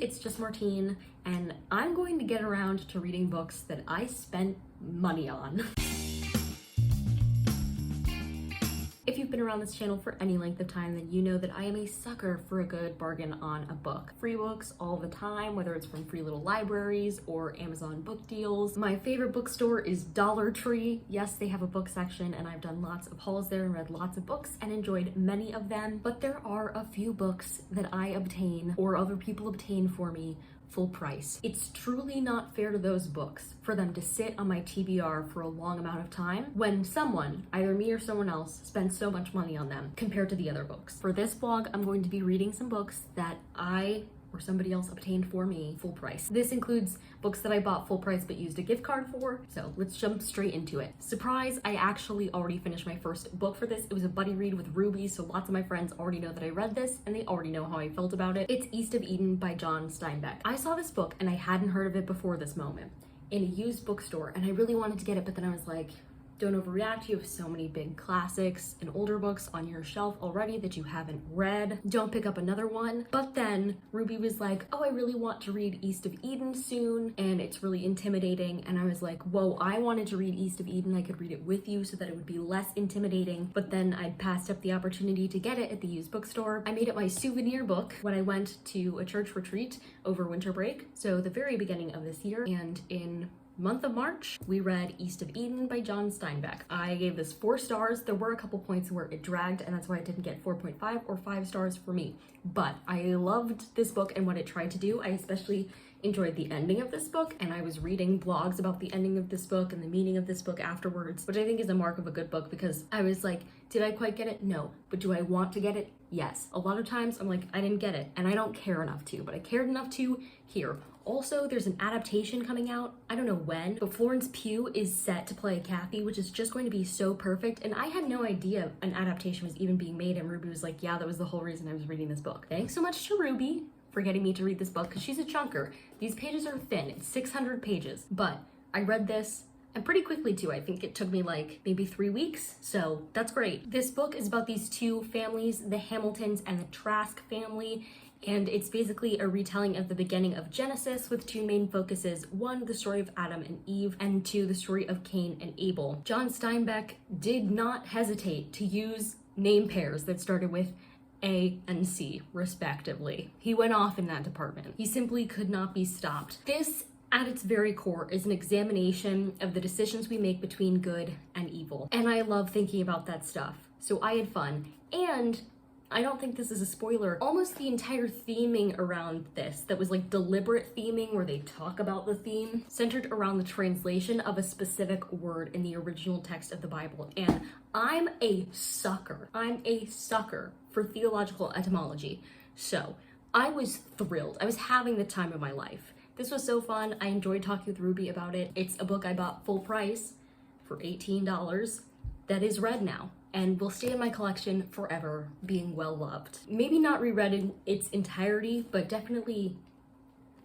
it's just Martine, and I'm going to get around to reading books that I spent money on. If you've been around this channel for any length of time, then you know that I am a sucker for a good bargain on a book. Free books all the time, whether it's from free little libraries or Amazon book deals. My favorite bookstore is Dollar Tree. Yes, they have a book section, and I've done lots of hauls there and read lots of books and enjoyed many of them, but there are a few books that I obtain or other people obtain for me full price. It's truly not fair to those books for them to sit on my TBR for a long amount of time when someone, either me or someone else, spends so much money on them compared to the other books. For this vlog, I'm going to be reading some books that I or somebody else obtained for me full price. This includes books that I bought full price but used a gift card for, so let's jump straight into it. Surprise, I actually already finished my first book for this. It was a buddy read with Ruby, so lots of my friends already know that I read this and they already know how I felt about it. It's East of Eden by John Steinbeck. I saw this book and I hadn't heard of it before this moment in a used bookstore, and I really wanted to get it, but then I was like, don't overreact. You have so many big classics and older books on your shelf already that you haven't read. Don't pick up another one. But then Ruby was like, oh, I really want to read East of Eden soon, and it's really intimidating. And I was like, whoa, I wanted to read East of Eden. I could read it with you so that it would be less intimidating. But then I passed up the opportunity to get it at the used bookstore. I made it my souvenir book when I went to a church retreat over winter break, so the very beginning of this year. And in month of March, we read East of Eden by John Steinbeck. I gave this 4 stars. There were a couple points where it dragged, and that's why I didn't get 4.5 or 5 stars for me. But I loved this book and what it tried to do. I especially enjoyed the ending of this book, and I was reading blogs about the ending of this book and the meaning of this book afterwards, which I think is a mark of a good book, because I was like, did I quite get it? No. But do I want to get it? Yes. A lot of times I'm like, I didn't get it, and I don't care enough to, but I cared enough to here. Also, there's an adaptation coming out. I don't know when, but Florence Pugh is set to play Kathy, which is just going to be so perfect. And I had no idea an adaptation was even being made, and Ruby was like, yeah, that was the whole reason I was reading this book. Thanks so much to Ruby for getting me to read this book, because she's a chunker. These pages are thin. It's 600 pages, but I read this and pretty quickly too. I think it took me like maybe 3 weeks, so that's great. This book is about these two families, the Hamiltons and the Trask family, and it's basically a retelling of the beginning of Genesis with 2 main focuses: 1, the story of Adam and Eve, and 2, the story of Cain and Abel. John Steinbeck did not hesitate to use name pairs that started with A and C, respectively. He went off in that department. He simply could not be stopped. This, at its very core, is an examination of the decisions we make between good and evil. And I love thinking about that stuff. So I had fun. And I don't think this is a spoiler. Almost the entire theming around this, that was like deliberate theming where they talk about the theme, centered around the translation of a specific word in the original text of the Bible. And I'm a sucker. I'm a sucker for theological etymology. So I was thrilled. I was having the time of my life. This was so fun. I enjoyed talking with Ruby about it. It's a book I bought full price for $18 that is read now and will stay in my collection forever, being well loved. Maybe not reread in its entirety, but definitely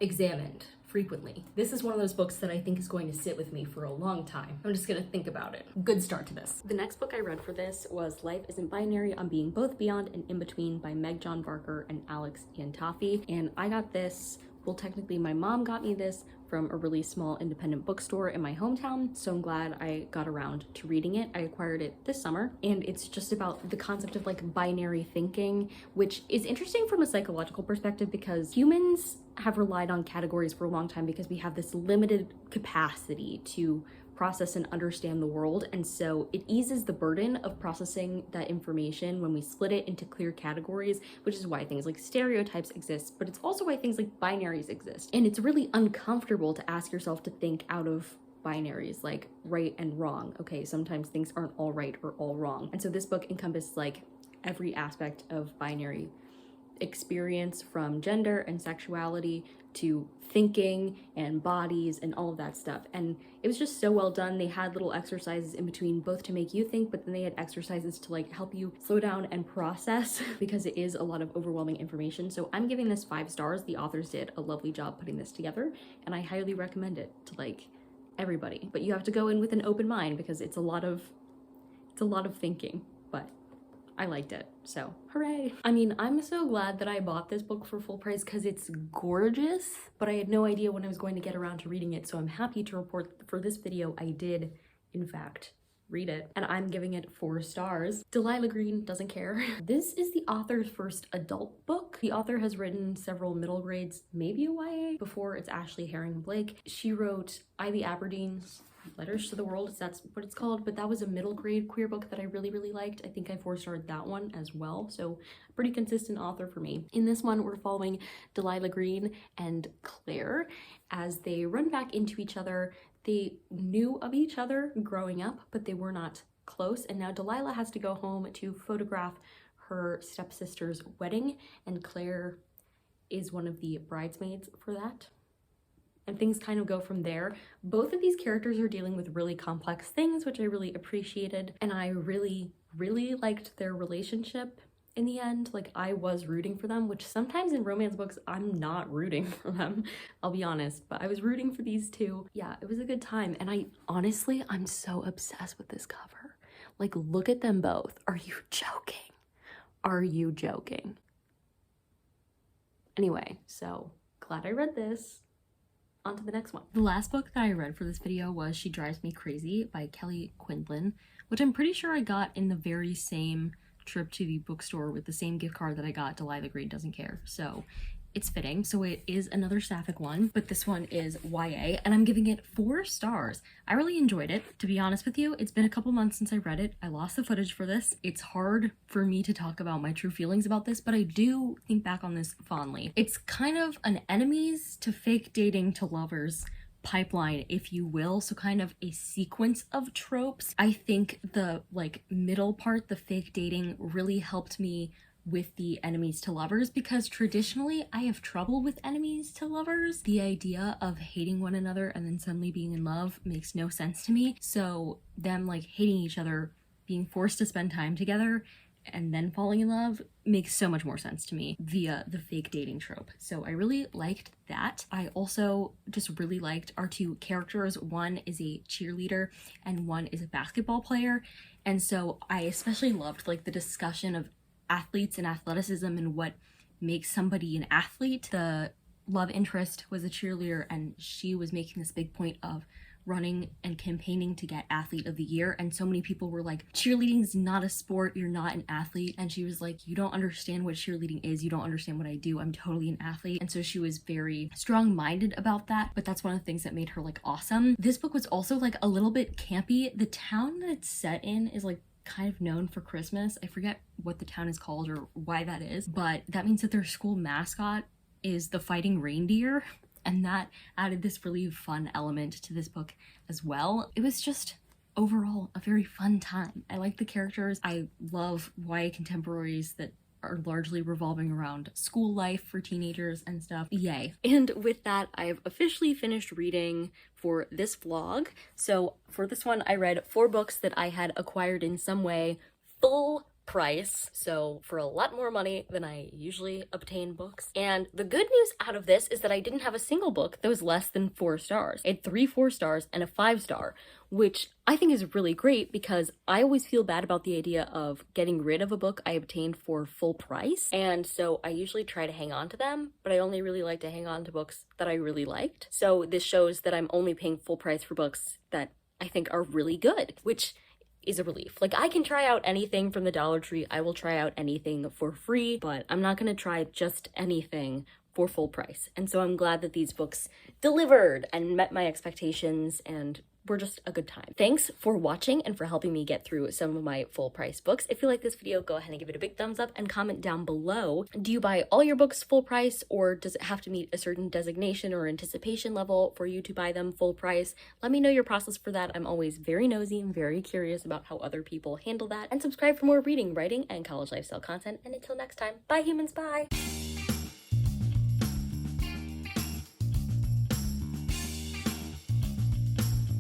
examined frequently. This is one of those books that I think is going to sit with me for a long time. I'm just gonna think about it. Good start to this. The next book I read for this was Life Isn't Binary: On Being Both, Beyond, and In Between by Meg John Barker and Alex Iantaffi. And I got this, well, technically my mom got me this from a really small independent bookstore in my hometown, so I'm glad I got around to reading it. I acquired it this summer, and it's just about the concept of like binary thinking, which is interesting from a psychological perspective, because humans have relied on categories for a long time because we have this limited capacity to process and understand the world, and so it eases the burden of processing that information when we split it into clear categories, which is why things like stereotypes exist, but it's also why things like binaries exist. And it's really uncomfortable to ask yourself to think out of binaries like right and wrong. Okay, sometimes things aren't all right or all wrong. And so this book encompassed like every aspect of binary experience, from gender and sexuality to thinking and bodies and all of that stuff. And it was just so well done. They had little exercises in between, both to make you think, but then they had exercises to like help you slow down and process, because it is a lot of overwhelming information. So I'm giving this 5 stars. The authors did a lovely job putting this together, and I highly recommend it to like everybody. But you have to go in with an open mind, because it's a lot of thinking, but I liked it. So, hooray. I mean, I'm so glad that I bought this book for full price because it's gorgeous, but I had no idea when I was going to get around to reading it, so I'm happy to report for this video I did, in fact, read it, and I'm giving it 4 stars. Delilah Green doesn't care. This is the author's first adult book. The author has written several middle grades, maybe a YA, before it's Ashley Herring Blake. She wrote Ivy Aberdeen's Letters to the World, if that's what it's called, but that was a middle grade queer book that I really liked. I think I 4-starred that one as well, so pretty consistent author for me. In this one, we're following Delilah Green and Claire as they run back into each other. They knew of each other growing up, but they were not close, and now Delilah has to go home to photograph her stepsister's wedding, and Claire is one of the bridesmaids for that. And things kind of go from there. Both of these characters are dealing with really complex things, which I really appreciated, and I really liked their relationship in the end. Like, I was rooting for them, which sometimes in romance books I'm not rooting for them, I'll be honest, but I was rooting for these two. Yeah, it was a good time, and I'm so obsessed with this cover. Like, look at them both. Are you joking? Are you joking? Anyway, so glad I read this. On to the next one. The last book that I read for this video was She Drives Me Crazy by Kelly Quinlan, which I'm pretty sure I got in the very same trip to the bookstore with the same gift card that I got Delilah Green Doesn't Care. So it's fitting. So it is another sapphic one, but this one is YA, and I'm giving it 4 stars. I really enjoyed it. To be honest with you, it's been a couple months since I read it. I lost the footage for this. It's hard for me to talk about my true feelings about this, but I do think back on this fondly. It's kind of an enemies to fake dating to lovers pipeline, if you will, so kind of a sequence of tropes. I think the middle part, the fake dating, really helped me with the enemies to lovers, because traditionally I have trouble with enemies to lovers. The idea of hating one another and then suddenly being in love makes no sense to me. So them hating each other, being forced to spend time together, and then falling in love makes so much more sense to me via the fake dating trope. So I really liked that. I also just really liked our 2 characters. One is a cheerleader and one is a basketball player. And so I especially loved the discussion of athletes and athleticism and what makes somebody an athlete. The love interest was a cheerleader, and she was making this big point of running and campaigning to get athlete of the year, and so many people were like, cheerleading is not a sport, you're not an athlete. And she was like, you don't understand what cheerleading is, you don't understand what I do, I'm totally an athlete. And so she was very strong-minded about that, but that's one of the things that made her awesome. This book was also a little bit campy. The town that it's set in is kind of known for Christmas. I forget what the town is called or why that is, but that means that their school mascot is the fighting reindeer, and that added this really fun element to this book as well. It was just overall a very fun time. I like the characters. I love YA contemporaries that are largely revolving around school life for teenagers and stuff. Yay. And with that, I have officially finished reading for this vlog. So for this one, I read 4 books that I had acquired in some way, full price, so for a lot more money than I usually obtain books. And the good news out of this is that I didn't have a single book that was less than 4 stars. I had 3 4-stars and a 5-star, which I think is really great, because I always feel bad about the idea of getting rid of a book I obtained for full price, and so I usually try to hang on to them, but I only really like to hang on to books that I really liked. So this shows that I'm only paying full price for books that I think are really good, which is a relief. I can try out anything from the Dollar Tree, I will try out anything for free, but I'm not gonna try just anything for full price. And so I'm glad that these books delivered and met my expectations and were just a good time. Thanks for watching and for helping me get through some of my full price books. If you like this video, go ahead and give it a big thumbs up and comment down below. Do you buy all your books full price, or does it have to meet a certain designation or anticipation level for you to buy them full price? Let me know your process for that. I'm always very nosy and very curious about how other people handle that. And subscribe for more reading, writing, and college lifestyle content. And until next time, bye humans, bye!